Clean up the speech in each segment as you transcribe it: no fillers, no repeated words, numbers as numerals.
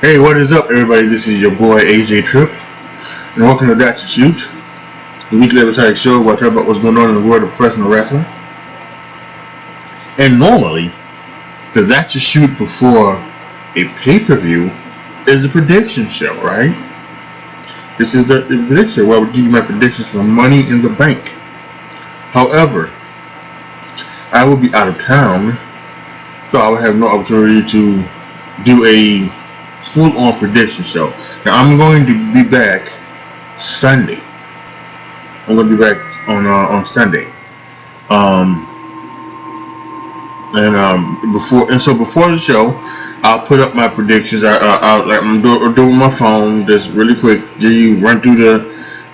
Hey, what is up, everybody? This is your boy AJTRIP, and welcome to That to Shoot, the weekly episodic show where I talk about what's going on in the world of professional wrestling. And normally, the That to Shoot before a pay-per-view is the prediction show, right? This is the prediction show where I would give you my predictions for Money in the Bank. However, I will be out of town, so I would have no opportunity to do a full-on prediction show. Now I'm going to be back Sunday. I'm going to be back on Sunday. Before the show, I'll put up my predictions. I'm doing my phone just really quick. Run through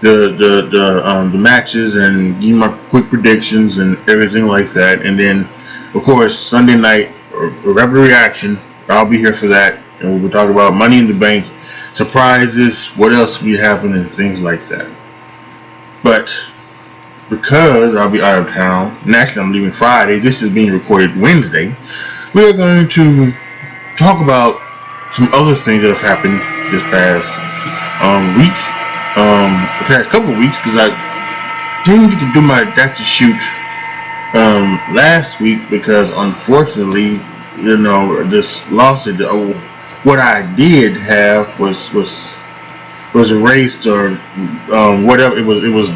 the matches and give you my quick predictions and everything like that. And then, of course, Sunday night, rapid reaction. I'll be here for that. And we'll talk about Money in the Bank, surprises, what else will be happening, things like that. But because I'll be out of town, and actually I'm leaving Friday, this is being recorded Wednesday, we're going to talk about some other things that have happened this past week, the past couple of weeks, because I didn't get to do my That to Shoot last week because unfortunately, just lost it. What I did have was erased or whatever. It was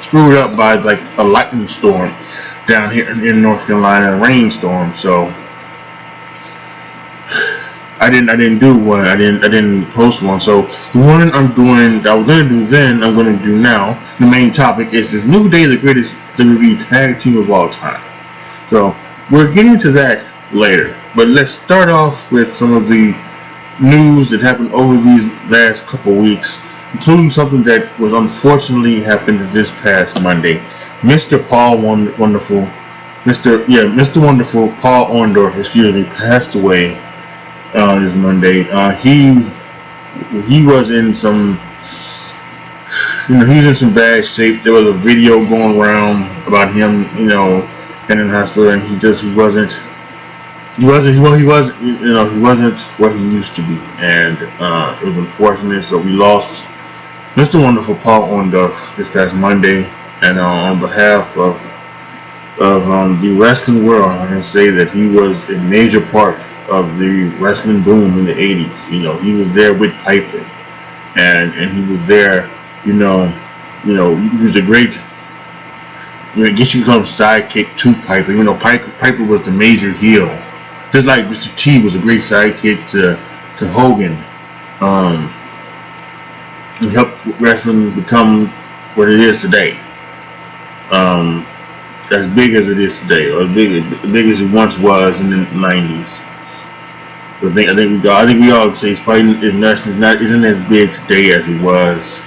screwed up by like a lightning storm down here in North Carolina, a rainstorm. So I didn't do one. I didn't post one. So the one I was gonna do then, I'm gonna do now. The main topic is this New Day, the greatest WWE tag team of all time. So we're getting to that later. But let's start off with some of the news that happened over these last couple weeks, including something that was unfortunately happened this past Monday. Mr. Wonderful Paul Orndorff, passed away this Monday. He was in some, he was in some bad shape. There was a video going around about him, in the hospital, and he wasn't what he used to be, and it was unfortunate. So we lost Mr. Wonderful Paul Orndorff this past Monday, and on behalf of the wrestling world, I can say that he was a major part of the wrestling boom in the 80s. He was there with Piper, and he was there. He was a great. I guess you could call him sidekick to Piper. Piper was the major heel. Just like Mr. T was a great sidekick to Hogan, and helped wrestling become what it is today. As big as it is today, or as big as it once was in the 90s. But I think we all say it's probably isn't as big today as it was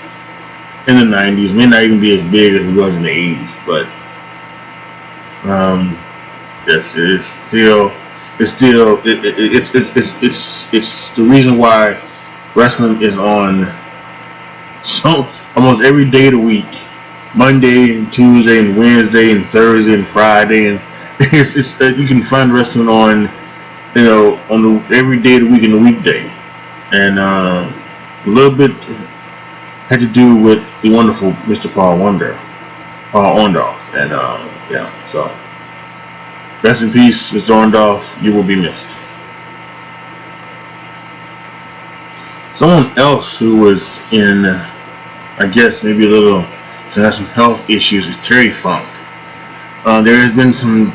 in the 90s. May not even be as big as it was in the 80s, but yes, it's the reason why wrestling is on almost every day of the week, Monday and Tuesday and Wednesday and Thursday and Friday, and you can find wrestling on every day of the week in the weekday, and a little bit had to do with the wonderful Mr. Paul Orndorff, and so. Rest in peace, Mr. Orndorff. You will be missed. Someone else who was in, I guess, maybe a little, has some health issues is Terry Funk. There has been some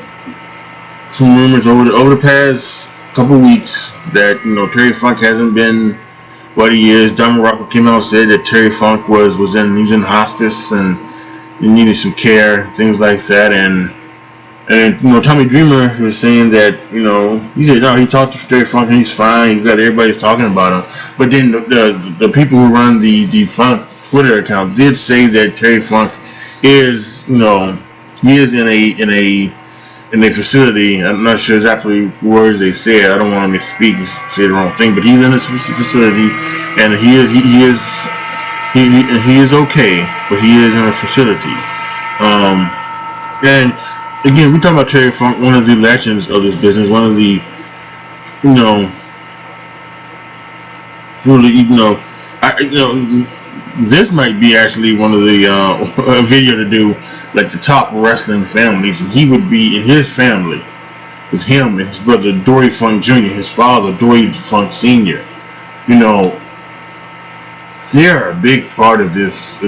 rumors over the past couple weeks that Terry Funk hasn't been what he is. Don Morocco came out and said that Terry Funk was in hospice and he needed some care, things like that, and Tommy Dreamer was saying that he said no, he talked to Terry Funk and he's fine. He's got everybody's talking about him. But then the people who run the Funk Twitter account did say that Terry Funk is he is in a facility. I'm not sure exactly words they said. I don't want to misspeak and say the wrong thing. But he's in this facility and he is okay. But he is in a facility. And again, we're talking about Terry Funk, one of the legends of this business, one of the, truly, this might be actually one of the a video to do, like the top wrestling families, and he would be in his family with him and his brother Dory Funk Jr., his father Dory Funk Sr. You know, they're a big part of this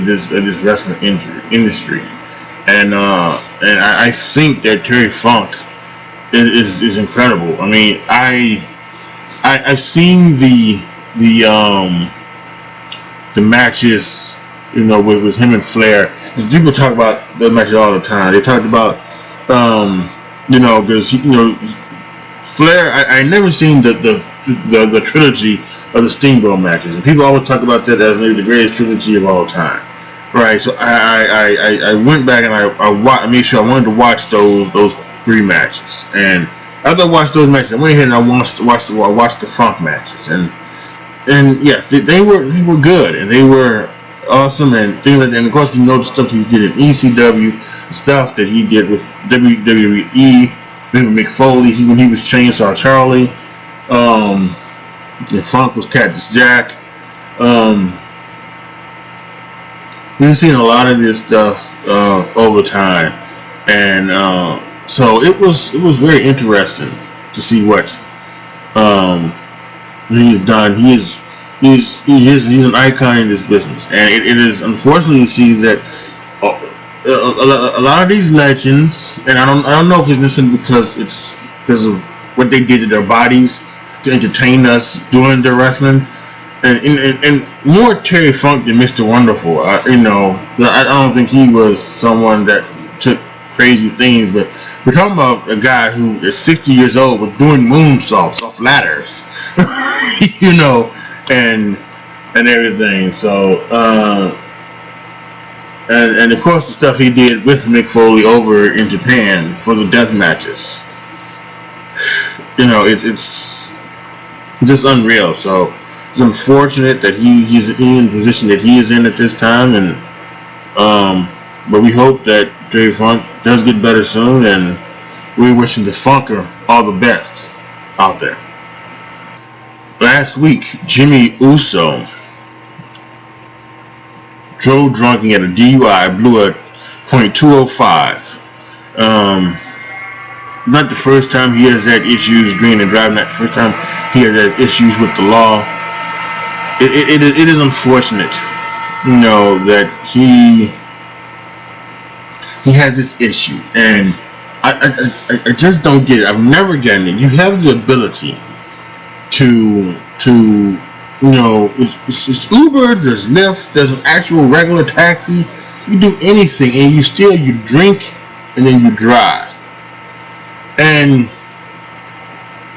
wrestling industry, and I think that Terry Funk is incredible. I mean, I've seen the matches, with him and Flair. People talk about the matches all the time. They talked about, because Flair. I never seen the trilogy of the Steamboat matches, and people always talk about that as maybe the greatest trilogy of all time, right? So I went back and I made sure I wanted to watch those 3 matches, and after I watched those matches, I went ahead and I watched the Funk matches, and yes, they were good, and they were awesome, and things like that. And of course, the stuff he did in ECW, stuff that he did with WWE, with Mick Foley, when he was Chainsaw Charlie. The Funk was Cactus Jack. We've seen a lot of this stuff over time, and so it was very interesting to see what he's done. He's an icon in this business, and it is unfortunately to see that a lot of these legends, and I don't know if it's necessarily because of what they did to their bodies to entertain us during their wrestling, and more Terry Funk than Mr. Wonderful. I don't think he was someone that took crazy things, but we're talking about a guy who is 60 years old was doing moonsaults off ladders, and everything. So and of course the stuff he did with Mick Foley over in Japan for the death matches. It's just unreal. So it's unfortunate that he's in the position that he is in at this time, and but we hope that Terry Funk does get better soon, and we're wishing the Funker all the best out there. Last week, Jimmy Uso drove drunken at a DUI, blew a .205. Not the first time he has had issues drinking and driving. Not the first time he has had issues with the law. It is unfortunate, that he has this issue, and I just don't get it. I've never gotten it. You have the ability to it's Uber, there's Lyft, there's an actual regular taxi. You do anything, and you drink and then you drive. And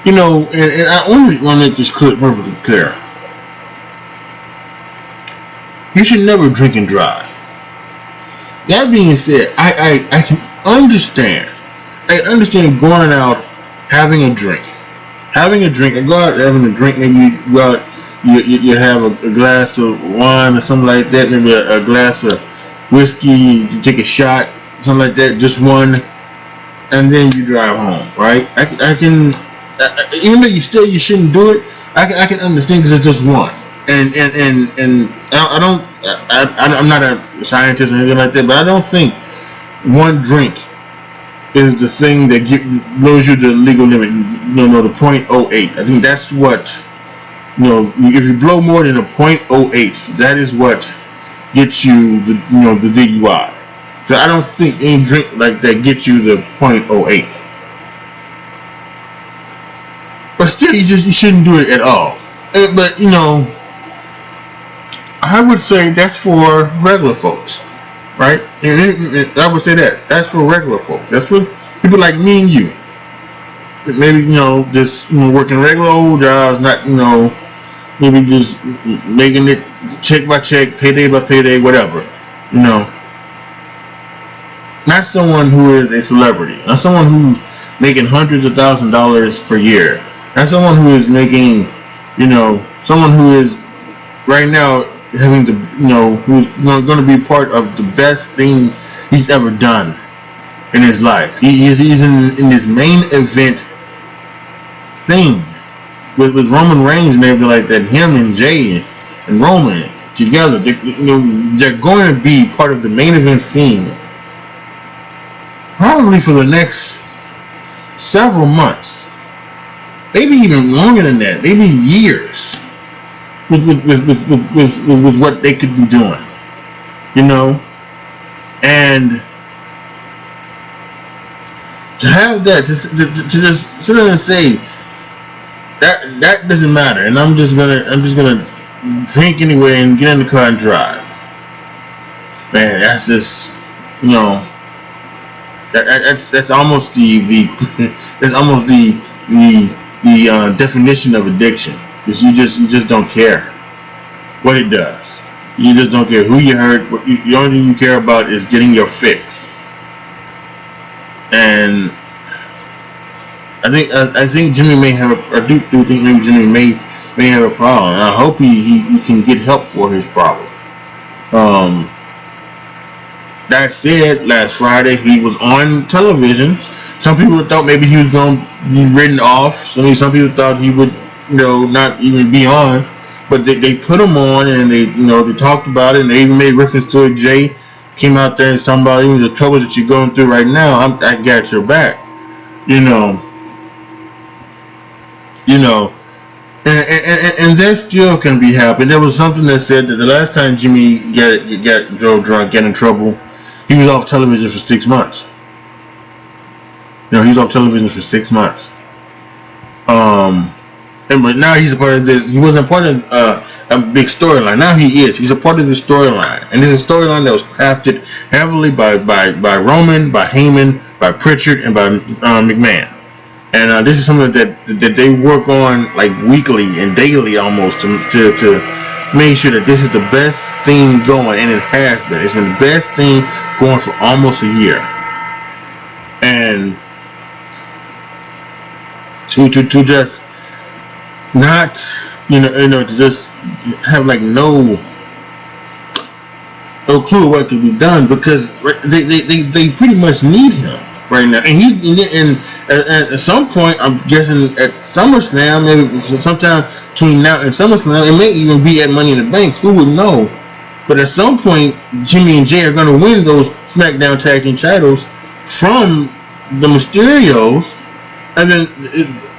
and I only want to make this perfectly clear. You should never drink and drive. That being said, I can understand. I understand going out having a drink. I go out having a drink. Maybe you go out, you have a glass of wine or something like that. Maybe a glass of whiskey. You take a shot, something like that. Just one, and then you drive home. Right? I can, even though you shouldn't do it. I can understand because it's just one. And I'm not a scientist or anything like that, but I don't think one drink is the thing that blows you the legal limit. The .08. I think that's what, if you blow more than a .08, that is what gets you the DUI. So I don't think any drink like that gets you the .08. But still, you shouldn't do it at all. But I would say that's for regular folks, right? And I would say that's for regular folks. That's for people like me and you. Maybe just working regular old jobs, not maybe just making it check by check, payday by payday, whatever. Not someone who is a celebrity, not someone who's making hundreds of thousands of dollars per year, not someone who is making, someone who is right now having to, who's going to be part of the best thing he's ever done in his life. He's in his main event thing with Roman Reigns and everything like that, him and Jay and Roman together, they're going to be part of the main event scene probably for the next several months, maybe even longer than that, maybe years, with what they could be doing, and to have that, to just sit there and say that doesn't matter, and I'm just gonna drink anyway and get in the car and drive. Man, that's just that's almost the that's almost the definition of addiction, because you just don't care what it does. You just don't care who you hurt. The only thing you care about is getting your fix. And I think Jimmy may have I do think maybe Jimmy may have a problem. And I hope he can get help for his problem. That said, last Friday he was on television. Some people thought maybe he was going to be written off. Some people thought he would not even be on. But they put him on, and they talked about it, and they even made reference to it. Jay came out there and talking about even the troubles that you're going through right now. I got your back, and they're still can be happy. There was something that said that the last time Jimmy drove drunk, got in trouble, he was off television for 6 months. He was off television for 6 months. But now he's a part of this. He wasn't part of a big storyline. Now he is. He's a part of the storyline, and this is a storyline that was crafted heavily by Roman, by Heyman, by Pritchard, and by McMahon. And this is something that they work on like weekly and daily almost to make sure that this is the best thing going, and it has been. It's been the best thing going for almost a year, and to just not to just have like no clue what could be done, because they pretty much need him right now, and at some point I'm guessing at SummerSlam, maybe sometime between now and SummerSlam, it may even be at Money in the Bank, who would know, but at some point Jimmy and Jay are going to win those SmackDown Tag Team titles from the Mysterios, and then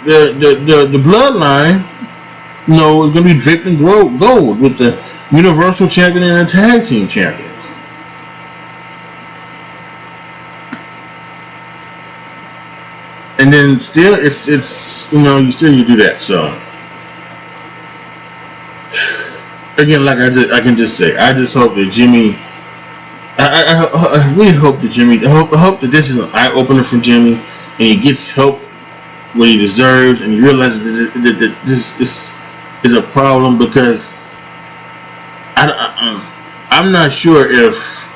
the bloodline, is going to be draped in gold with the Universal Champion and the Tag Team Champions. And then still, it's you do that. So again, like I can just say, I just hope that Jimmy. I really hope that Jimmy. I hope that this is an eye opener for Jimmy, and he gets help what he deserves, and he realizes that this is a problem, because I'm not sure if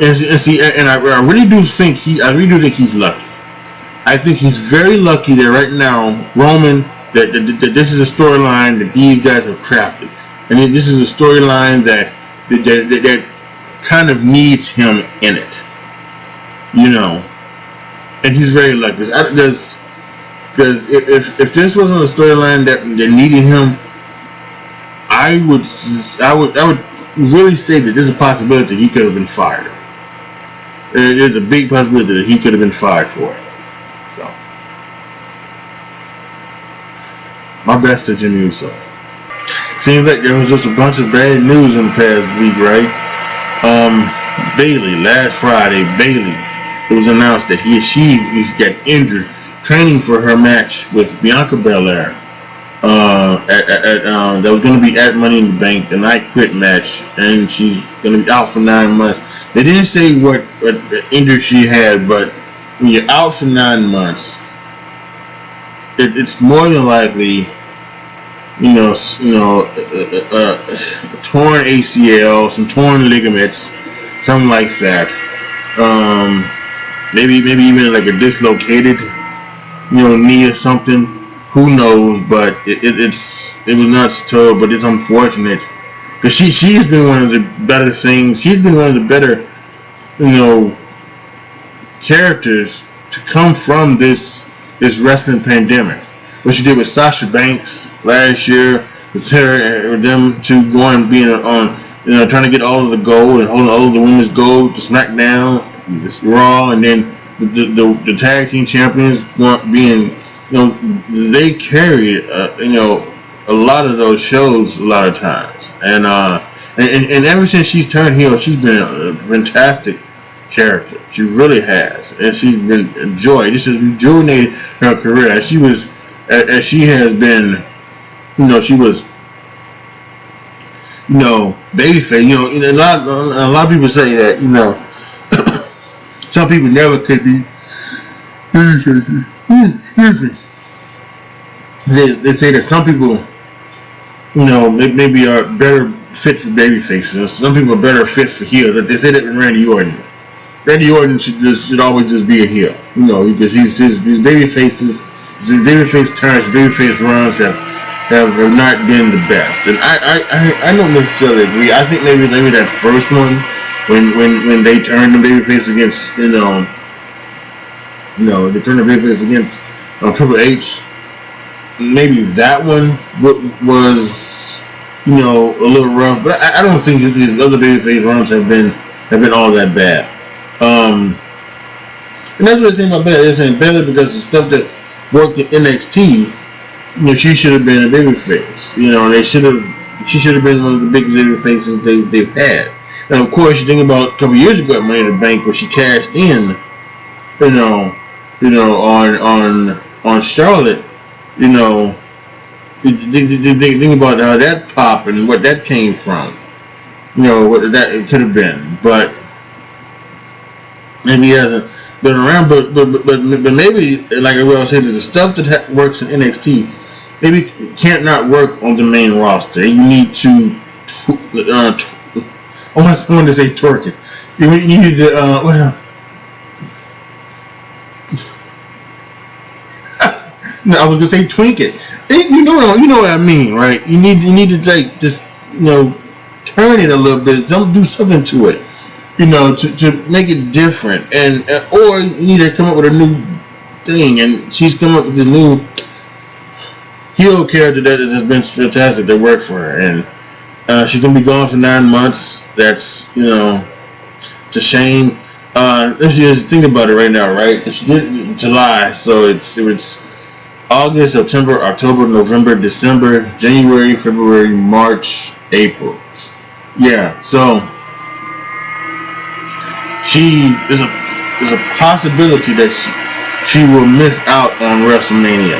and I really do think he's lucky. I think he's very lucky that right now Roman that this is a storyline that these guys have crafted, and this is a storyline that kind of needs him in it, and he's very lucky, because if this wasn't a storyline that needed him, I would really say that there's a possibility he could have been fired. There's a big possibility that he could have been fired for it. So, my best to Jimmy Uso. Seems like there was just a bunch of bad news in the past week, right? Bayley, last Friday, it was announced that she got injured training for her match with Bianca Belair. That was going to be at Money in the Bank, the Night Quit match, and she's going to be out for 9 months. They didn't say what injury she had, but when you're out for 9 months, it's more than likely, torn ACL, some torn ligaments, something like that. Maybe even like a dislocated, knee or something. Who knows? But it was not told, but it's unfortunate, because she has been one of the better things. She's been one of the better, characters to come from this wrestling pandemic. what she did with Sasha Banks last year, with her and them two going and being on, trying to get all of the gold and holding all of the women's gold to SmackDown, Raw, and then the tag team champions being, they carried, a lot of those shows a lot of times, and ever since she's turned heel, she's been a fantastic character. She really has, and she's been enjoyed. This has rejuvenated her career as she has been. She was, babyface. A lot of people say that, some people never could be. Excuse me. They say that some people, maybe are better fit for baby faces. Some people are better fit for heels. They say that with Randy Orton. Randy Orton should always just be a heel, because his baby faces, his baby face turns, his baby face runs have not been the best. And I don't necessarily agree. I think maybe that first one, when they turned the baby face against, they turned the baby face against Triple H. Maybe that one was, a little rough, but I don't think these other babyface runs have been all that bad. And that's what they're saying about Bayley. They're saying Bayley, because the stuff that worked in NXT, she should have been a babyface. She should have been one of the biggest babyfaces they've had. And of course, you think about a couple years ago at Money in the Bank, where she cashed in, on Charlotte. Think about how that popped and what that came from. What that it could have been, but maybe he hasn't been around. But maybe, like I will say, that the stuff that works in NXT maybe can't not work on the main roster. You need to. I want to say twerk it. You need to. No, I was gonna say twink it. You know what I mean, right? You need to like just turn it a little bit. Do something to it, to make it different, and or you need to come up with a new thing. And she's come up with a new heel character that has been fantastic. That worked for her, and she's gonna be gone for 9 months. That's it's a shame. Let's just think about it right now, right? She did July, so it's August, September, October, November, December, January, February, March, April. Yeah, so there's a possibility that she will miss out on WrestleMania.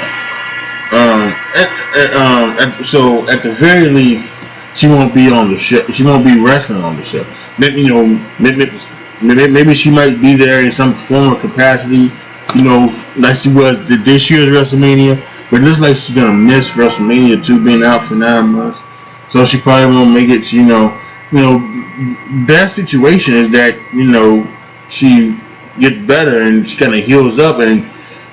So at the very least, she won't be on the show. She won't be wrestling on the show. Maybe she might be there in some form or capacity, like she was this year's WrestleMania, but it looks like she's gonna miss WrestleMania 2, being out for 9 months. So she probably won't make it. Best situation is that she gets better and she kind of heals up, and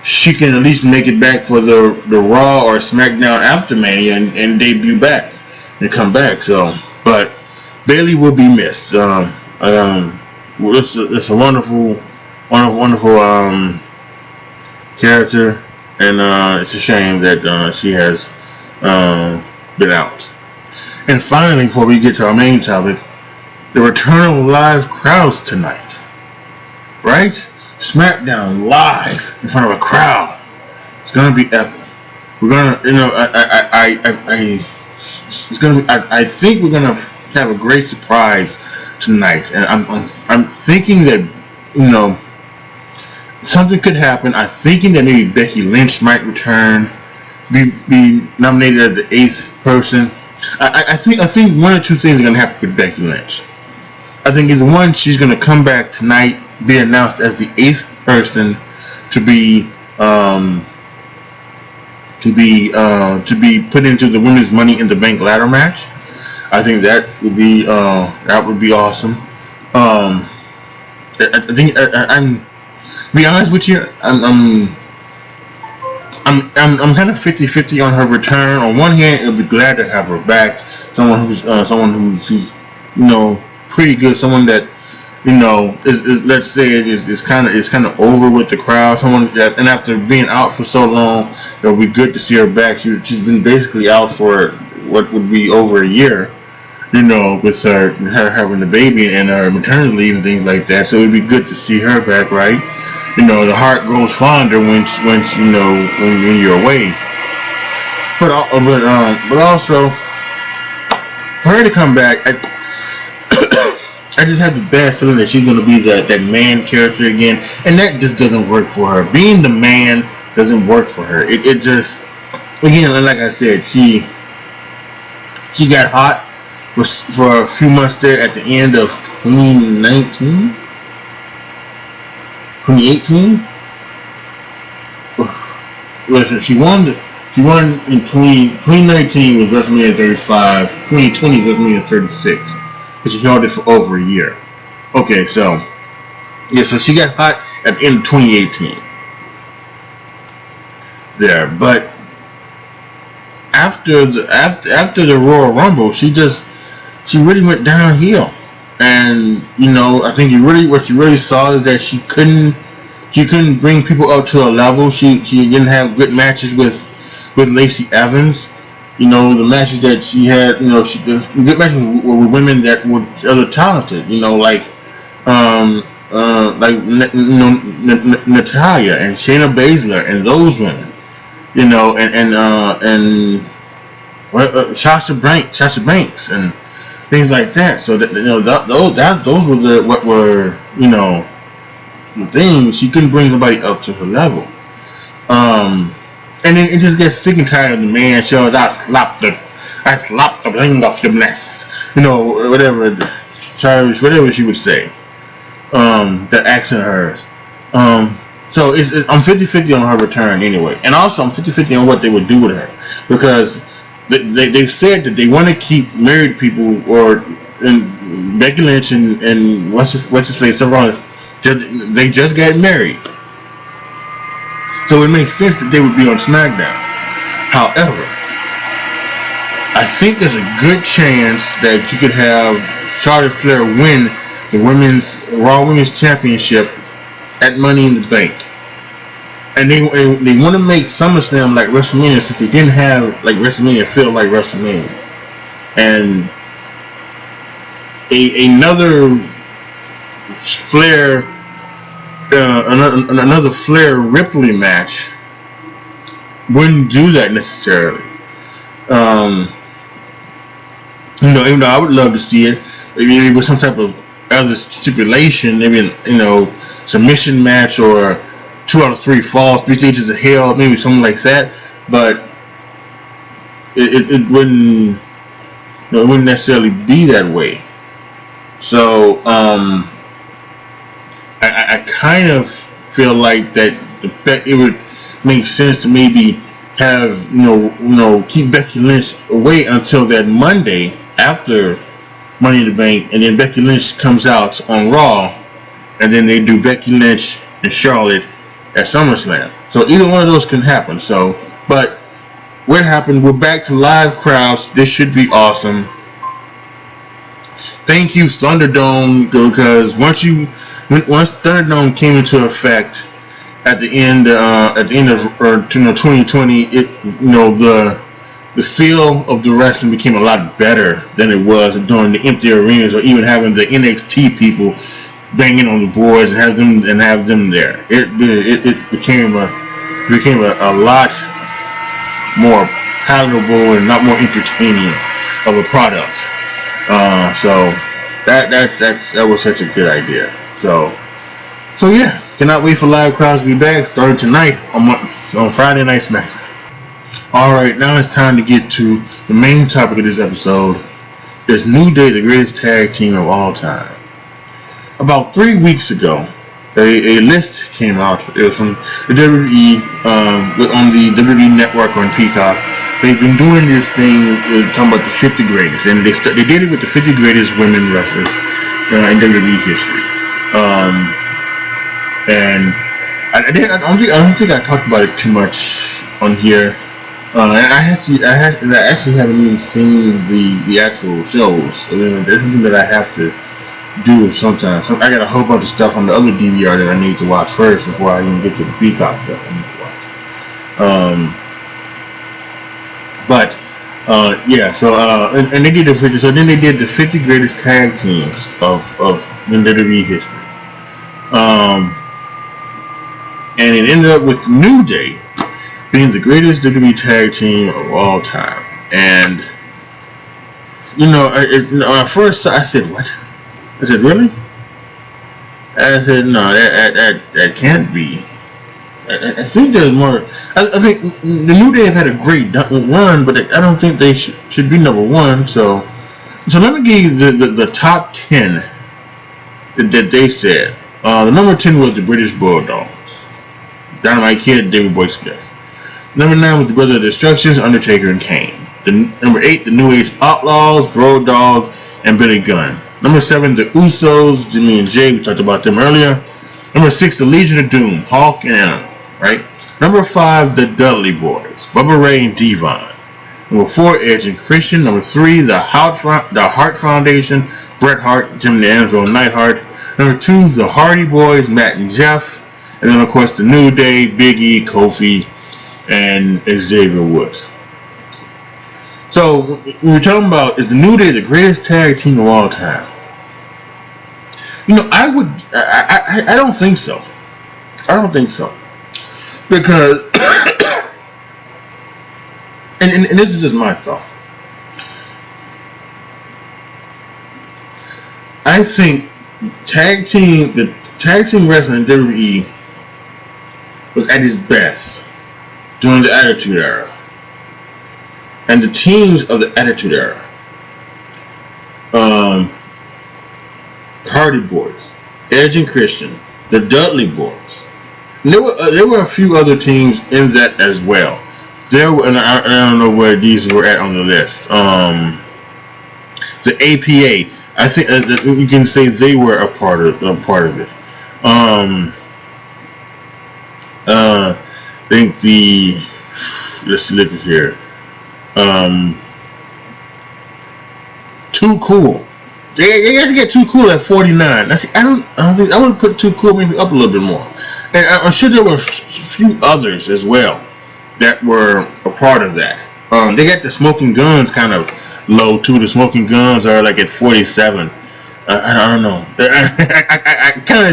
she can at least make it back for the Raw or SmackDown after Mania and debut back and come back. So, but Bayley will be missed. It's a wonderful character, and it's a shame that she has been out. And finally, before we get to our main topic, the return of live crowds tonight, right? SmackDown live in front of a crowd. It's gonna be epic. We're gonna, it's gonna be. I think we're gonna have a great surprise tonight, and I'm thinking that something could happen. I'm thinking that maybe Becky Lynch might return, be nominated as the 8th person. I think one or two things are gonna happen with Becky Lynch. I think either one, she's gonna come back tonight, be announced as the 8th person to be put into the Women's Money in the Bank ladder match. I think that would be awesome. I think I'm be honest with you, I'm kind of 50-50 on her return. On one hand, I'll be glad to have her back. Someone who's she's pretty good. Someone that let's say it's kind of over with the crowd. Someone that, and after being out for so long, it'll be good to see her back. She's been basically out for what would be over a year, with her having the baby and her maternity leave and things like that. So it'd be good to see her back, right? The heart grows fonder when you're away. But also for her to come back, I just have the bad feeling that she's gonna be that man character again, and that just doesn't work for her. Being the man doesn't work for her. It just, again, like I said, she got hot for a few months there at the end of 2019, 2018. Listen, she won in 2019 was WrestleMania 35, 2020 was WrestleMania 36. But she held it for over a year. Okay, so she got hot at the end of 2018. There, but after the Royal Rumble, she really went downhill, and I think what you really saw is that she couldn't bring people up to a level. She didn't have good matches with Lacey Evans. The matches that she had, the good matches were with women that were other talented, like Natalya and Shayna Baszler and those women, and Sasha Banks and things like that. So that those were what were the things. She couldn't bring nobody up to her level. And then it just gets sick and tired of the man shows. I slapped the bling off your mess. Whatever she would say. That accent of hers. So I'm 50-50 on her return anyway. And also I'm 50-50 on what they would do with her. Because they've said that they want to keep married people, and Becky Lynch and what's his face, they just got married. So it makes sense that they would be on SmackDown. However, I think there's a good chance that you could have Charlotte Flair win the Raw Women's Championship at Money in the Bank. And they want to make SummerSlam like WrestleMania, since they didn't have like WrestleMania feel like WrestleMania. And another Flair another Flair Ripley match wouldn't do that necessarily. Even though I would love to see it, maybe with some type of other stipulation, maybe submission match, or 2 out of 3 falls, 3 stages of hell, maybe something like that. But it wouldn't, it wouldn't necessarily be that way. So I kind of feel like that it would make sense to maybe have keep Becky Lynch away until that Monday after Money in the Bank, and then Becky Lynch comes out on Raw, and then they do Becky Lynch and Charlotte at SummerSlam. So either one of those can happen. So, but what happened? We're back to live crowds. This should be awesome. Thank you, Thunderdome, because once Thunderdome came into effect at the end of 2020, the feel of the wrestling became a lot better than it was during the empty arenas, or even having the NXT people banging on the boards and have them there. It became a lot more palatable and a lot more entertaining of a product. So that was such a good idea. So yeah, cannot wait for live crowds to be back starting tonight on Friday Night SmackDown. Alright, now it's time to get to the main topic of this episode. Is New Day the greatest tag team of all time? About 3 weeks ago, a list came out. It was from the WWE on the WWE Network on Peacock. They've been doing this thing talking about the 50 greatest, and they did it with the 50 greatest women wrestlers in WWE history. And I don't think I talked about it too much on here. And I actually haven't even seen the actual shows. I mean, there's something that I have to do sometimes. So I got a whole bunch of stuff on the other DVR that I need to watch first before I even get to the Peacock stuff I need to watch. But yeah, so and they did the 50. So then they did the 50 greatest tag teams of WWE history. And it ended up with New Day being the greatest WWE tag team of all time. And at first I said, "What?" I said, "Really?" I said, "No, that can't be." I think there's more. I think the New Day have had a great run, but I don't think they should be number one. So let me give you the top 10 that they said. The number 10 was the British Bulldogs, Dynamite Kid, David Boy Smith. Number 9 was the Brother of Destruction, Undertaker and Kane. Number 8, the New Age Outlaws, Road Dogg, and Billy Gunn. Number 7, the Usos, Jimmy and Jay. We talked about them earlier. Number 6, the Legion of Doom, Hawk and Adam. Right. Number 5, the Dudley Boys, Bubba Ray and Devon. Number 4, Edge and Christian. Number 3, the Hart Foundation, Bret Hart, Jim D'Angelo, and Neidhart. Number 2, the Hardy Boys, Matt and Jeff. And then, of course, the New Day, Big E, Kofi, and Xavier Woods. So, what we're talking about is the New Day the greatest tag team of all time. I don't think so. I don't think so. Because, and this is just my thought. I think the tag team wrestling in WWE was at its best during the Attitude Era. And the teams of the Attitude Era, Hardy Boys, Edge and Christian, the Dudley Boys. And there were a few other teams in that as well. There were, and I don't know where these were at on the list. The APA, I think you can say they were a part of it. I think let's look at here. Too Cool. They guys get Too Cool at 49. Now, see, I don't think I would put Too Cool maybe up a little bit more. And I'm sure there were a few others as well that were a part of that. They got the Smoking Guns kind of low too. The Smoking Guns are like at 47. I don't know. I kind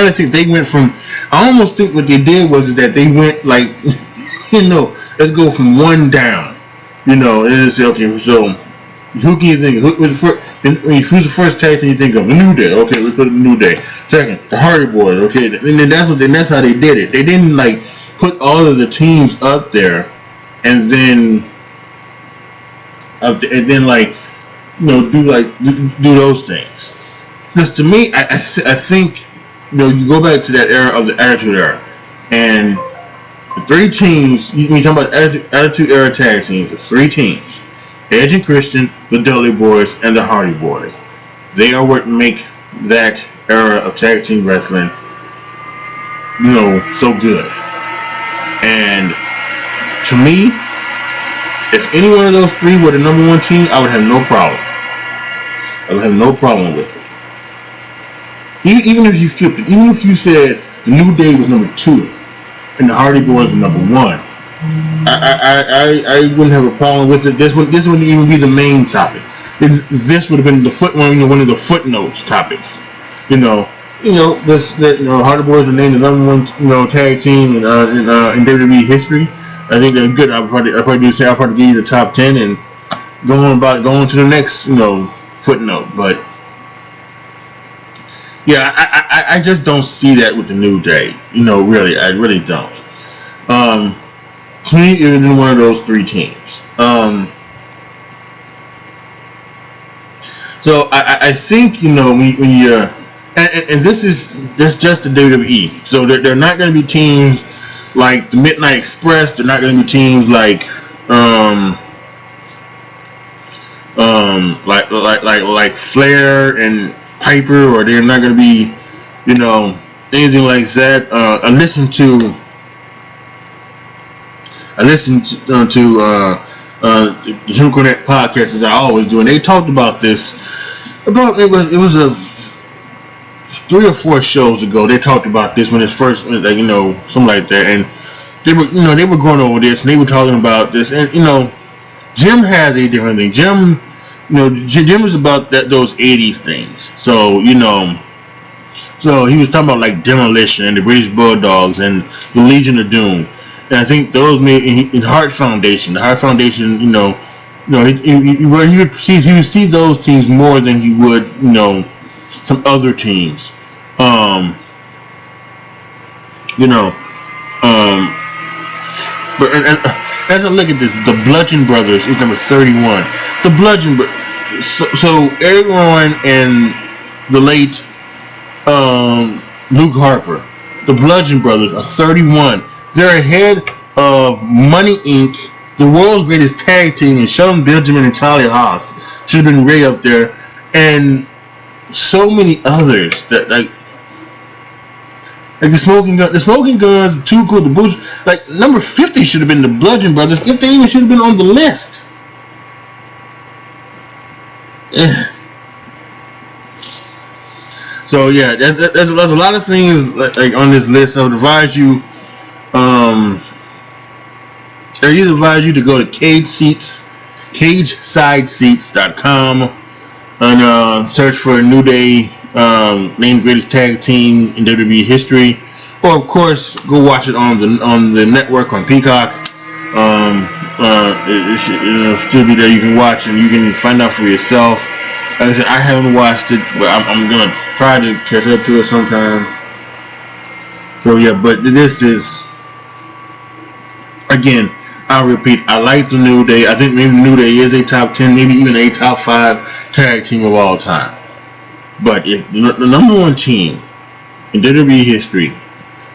of think they went from. I almost think what they did was that they went like, let's go from one down. And then say, okay, so who can you think of? Who's the first tag team you think of? The New Day. Okay, we put the New Day. Second, the Hardy Boys. Okay, and then that's how they did it. They didn't like put all of the teams up there, and then like do those things. Because to me, I think you go back to that era of the Attitude Era, and the three teams. You talk about Attitude Era tag teams. The three teams. Edge and Christian, the Dudley Boys, and the Hardy Boys. They are what make that era of tag team wrestling, so good. And to me, if any one of those three were the number one team, I would have no problem. I would have no problem with it. Even if you flipped it, even if you said the New Day was number 2 and the Hardy Boys were number 1. I wouldn't have a problem with it. This wouldn't even be the main topic. This would have been one of the footnotes topics. Hardy Boys were named the number 1 tag team in WWE history. I think they're good. I'll probably give you the top 10 and going to the next footnote. But yeah, I just don't see that with the New Day. Really, I really don't. To me, it would have been one of those three teams. So I think when you and this is just the WWE. So they're not going to be teams like the Midnight Express. They're not going to be teams like Flair and Piper, or they're not going to be anything like that. I listened to the Jim Cornette podcast that I always do, and they talked about this. It was a 3 or 4 shows ago, they talked about this when it's first, like, you know, something like that, and they were going over this, and they were talking about this, and you know, Jim has a different thing. Jim, you know, Jim is about those 80s things. So you know, so he was talking about like Demolition and the British Bulldogs and the Legion of Doom, and I think those made in Heart Foundation. The Heart Foundation, you know, he would see those teams more than he would, you know, some other teams. You know, but as I look at this, the Bludgeon Brothers is number 31. The Bludgeon so Eric Rowan and the late Luke Harper, the Bludgeon Brothers, are 31. They're ahead of Money Inc., the world's greatest tag team, and Shelton Benjamin and Charlie Haas should have been way up there, and so many others that like the Smoking Guns, Too Cool, the Bush. Like number 50 should have been the Bludgeon Brothers, if they even should have been on the list. So yeah, there's a lot of things like on this list. I would advise you, I either advise you to go to CageSideSeats.com and search for a New Day named greatest tag team in WWE history, or of course go watch it on the network on Peacock. It should still be there. You can watch and you can find out for yourself. Like I said, I haven't watched it, but I'm gonna try to catch up to it sometime. So yeah, but this is, again, I'll repeat, I like the New Day. I think maybe New Day is a top 10, maybe even a top 5 tag team of all time. But if the number one team in WWE history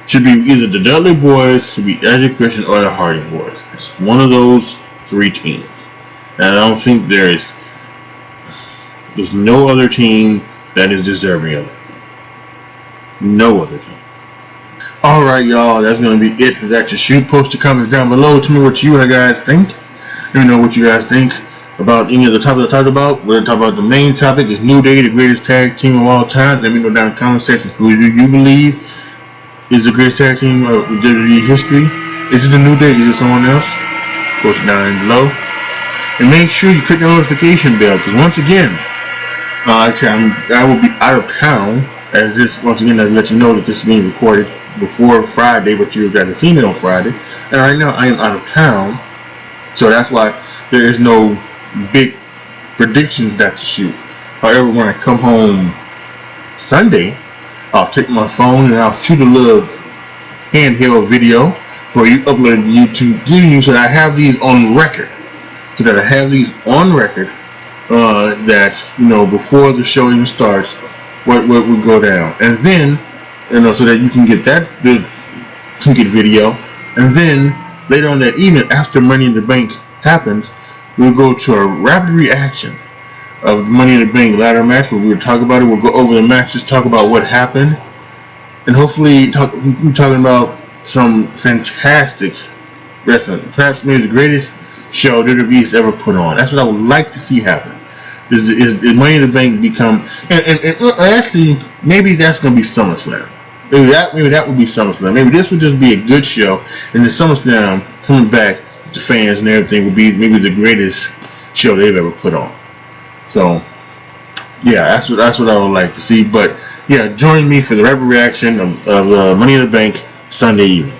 should be either the Dudley Boys, should be Edge and Christian, or the Hardy Boys. It's one of those 3 teams. And I don't think there's no other team that is deserving of it. No other team. Alright, y'all, that's going to be it for That To Shoot. Post your comments down below. Tell me what you guys think. Let me know what you guys think about any of the topics I talked about. We're going to talk about the main topic is New Day, the greatest tag team of all time. Let me know down in the comment section who you believe is the greatest tag team of WWE history. Is it the New Day? Is it someone else? Post it down below. And make sure you click the notification bell, because once again, I will be out of town, as this, once again, I let you know that this is being recorded before Friday, but you guys have seen it on Friday. And right now I am out of town, so that's why there is no big predictions That To Shoot. However, when I come home Sunday, I'll take my phone and I'll shoot a little handheld video for you, upload to YouTube, giving you so that I have these on record. That, you know, before the show even starts, what would go down. And then, you know, so that you can get that good trinket video. And then later on that evening, after Money in the Bank happens, we'll go to a rapid reaction of Money in the Bank ladder match, where we'll talk about it. We'll go over the matches, talk about what happened, and hopefully we're talking about some fantastic wrestling. Perhaps maybe the greatest show WWE's ever put on. That's what I would like to see happen. Is Money in the Bank become, and actually maybe that's going to be SummerSlam. Maybe that would be SummerSlam. Maybe this would just be a good show, and the SummerSlam coming back with the fans and everything would be maybe the greatest show they've ever put on. So yeah, that's what I would like to see. But yeah, join me for the rapid reaction of Money in the Bank Sunday evening.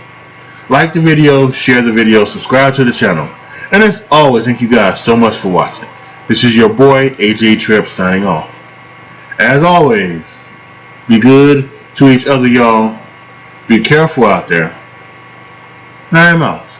Like the video, share the video, subscribe to the channel, and as always, thank you guys so much for watching. This is your boy AJTRIP signing off. As always, be good to each other, y'all. Be careful out there. And I am out.